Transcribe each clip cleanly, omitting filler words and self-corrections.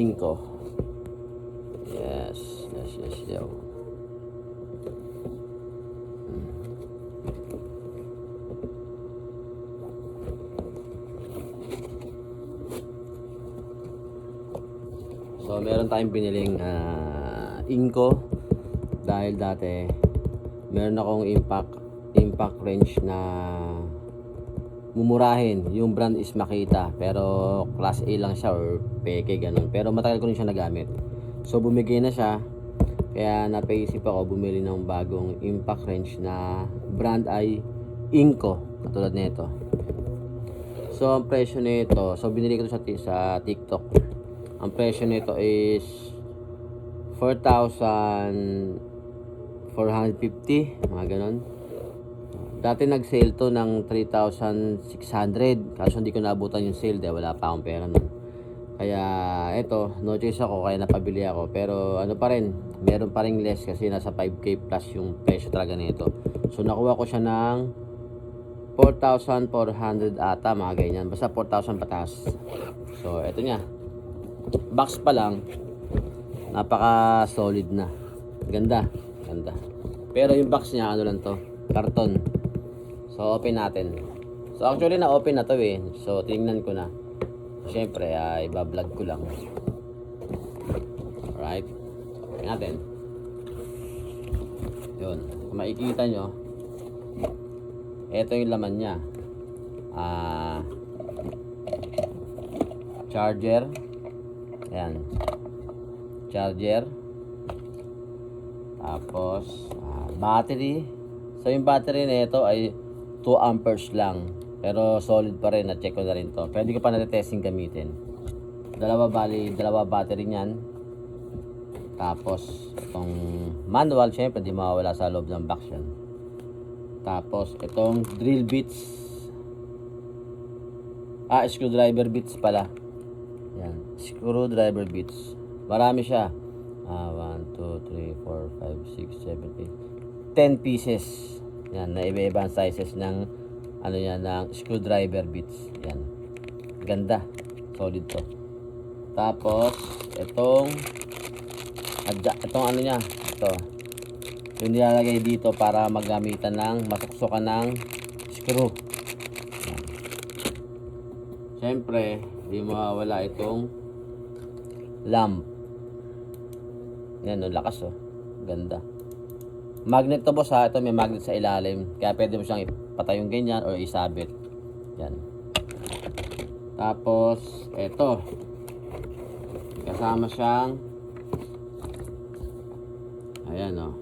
Inco. Yes, yes, yes, yo. So meron tayong biniling Inco dahil dati meron akong impact range na mumurahin. Yung brand is Makita pero class A lang siya or peke ganun. Pero matagal ko rin siya nagamit. So bumigay na siya kaya napaisip ako bumili ng bagong impact range na brand ay Inco katulad nito. So ang presyo nito, so binili ko sa TikTok. Ang presyo nito is 4,450, mga ganon. Dati nag-sale to ng 3,600, kaso hindi ko naabutan yung sale dahil wala pa akong pera nun. Kaya eto, no choice ako kaya napabili ako. Pero ano pa rin, meron pa rin less kasi nasa 5K plus yung presyo talaga nito. So nakuha ko siya ng 4,400 ata, mga ganyan. Basta 4,000 patas. So eto niya. Box pa lang, napaka solid na. Ganda, ganda. Pero yung box niya ano lang to, karton. So open natin. So actually na open na to eh. So tingnan ko na. Siyempre iba-vlog ko lang. Alright. Open natin. Yun. Kung makikita nyo, ito yung laman niya. Charger. Ayan. Charger. Tapos battery. So yung battery nito ay 2 amperes lang. Pero solid pa rin. Na-check ko na rin to. Pwede ko pa na-testing gamitin. Dalawa battery niyan. Tapos itong manual, syempre di mawawala sa loob ng box yan. Tapos itong drill bits. Screwdriver bits pala. Yan, screwdriver bits. Marami siya. 1, 2, 3, 4, 5, 6, 7, 8. 10 pieces. Yan, na iba-ibang sizes ng ano yan, ng screwdriver bits. Yan. Ganda. Solid to. Tapos itong ano niya, ito. Yung nilalagay dito para maggamitan ng masuksukan ng screw. Yan. Siyempre, hindi mawawala itong lamp. Yan, lakas oh. Ganda. Magnet to boss ha. Ito may magnet sa ilalim. Kaya pwede mo siyang ipatay yung ganyan or isabit. Yan. Tapos, ito. Kasama siyang ayan oh.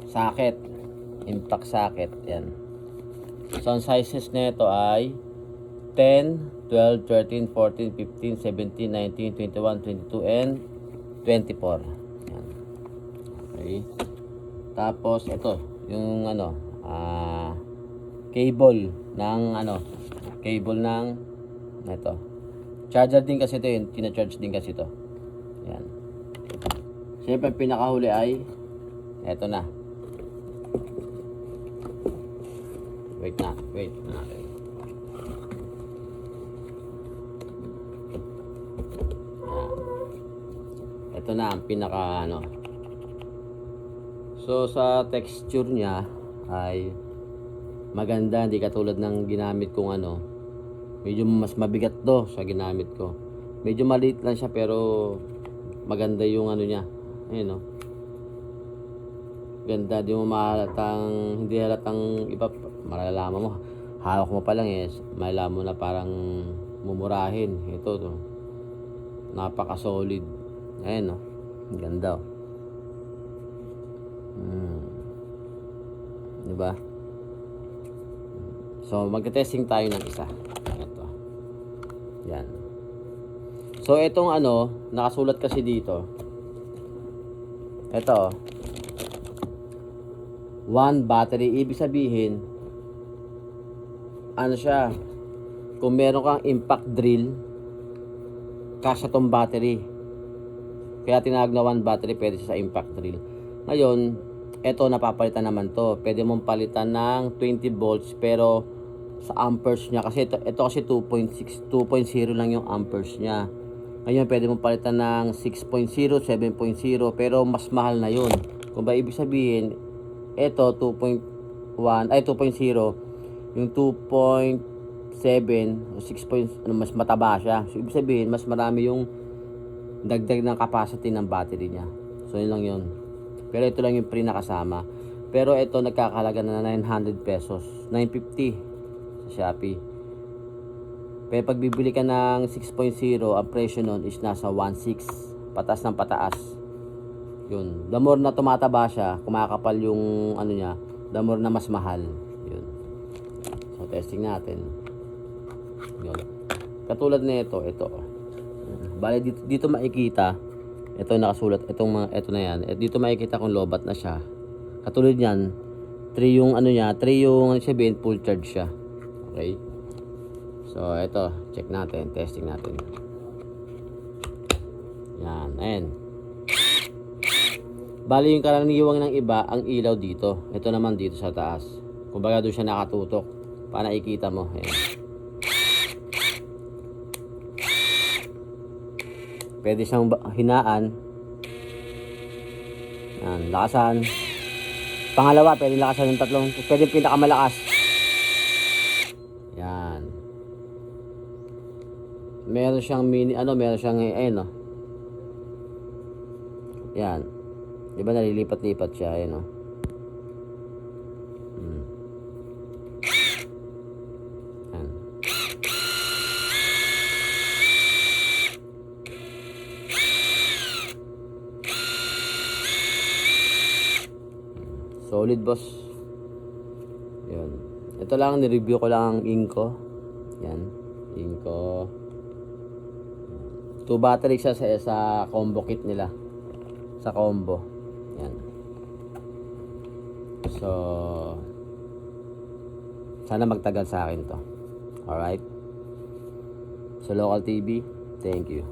Socket. Impact socket. Yan. So, ang sizes nito ay 10, 12, 13, 14, 15, 17, 19, 21, 22, and 24. Yan. Okay. Tapos, ito. Yung cable ng ito. Charger din kasi ito yun. Tina-charge din kasi ito. Yan. Siyempre, pinakahuli ay ito na. Wait na. Ito na ang pinaka So sa texture niya ay maganda, hindi katulad ng ginamit kong medyo mas mabigat to sa ginamit ko. Medyo maliit lang siya pero maganda yung niya. Ayun Ganda, di mo hindi halatang iba, malalaman mo. Hawak mo pa lang malalaman mo na parang mumurahin. Ito to. Napaka solid. Ayun ganda diba? So magte-testing tayo ng isa. Ito. Yan. So itong nakasulat kasi dito. Ito 1 battery. Ibig sabihin siya, kung meron kang impact drill, kasya tong battery. Kaya tinawag na 1 battery, pwede siya sa impact drill. Ngayon, eto napapalitan naman to. Pwede mong palitan ng 20 volts pero sa amperes niya. Kasi ito kasi 2.6, 2.0 lang yung amperes niya. Ngayon, pwede mong palitan ng 6.0, 7.0, pero mas mahal na yun. Kung ba ibig sabihin, ito 2.1, ay 2.0, yung 2.7 o 6 point, ano, mas mataba siya. So, ibig sabihin, mas marami yung dagdag ng capacity ng battery niya. So, yun lang yun. Pero ito lang yung pre na kasama. Pero ito, nagkakalaga na 900 pesos. 950 sa Shopee. Pero pag bibili ka ng 6.0, ang presyo nun is nasa 1.6. Pataas ng pataas. Yun. The more na tumataba siya, kumakapal yung ano niya, the more na mas mahal. Yun. So, testing natin. Yun. Katulad nito, ito. Bale, dito makikita, ito nakasulat, ito na yan. Dito makikita kung lobat na siya. Katulad yan, 3 yung ano niya, 3 yung sabihin, full charge siya. Okay? So, ito, check natin, testing natin. Yan, ayan. Bali yung karaniwang ng iba, ang ilaw dito. Ito naman dito sa taas. Kumbaga doon siya nakatutok. Para nakikita mo. Ayan. Pwede siyang hinaan. Yan, lakasan. Pangalawa, pwede lakasan ng tatlong. Pwede pinakamalakas. Yan. Meron siyang meron siyang, ayun, no. Yan. Di ba nalilipat-lipat siya, ayun, no. Yan. Solid, boss. Yun. Ito lang, nireview ko lang ang Inco. Yan. Inco. 2 battery siya sa combo kit nila. Sa combo. Yan. So, sana magtagal sa akin to. Alright? So, Local TV, thank you.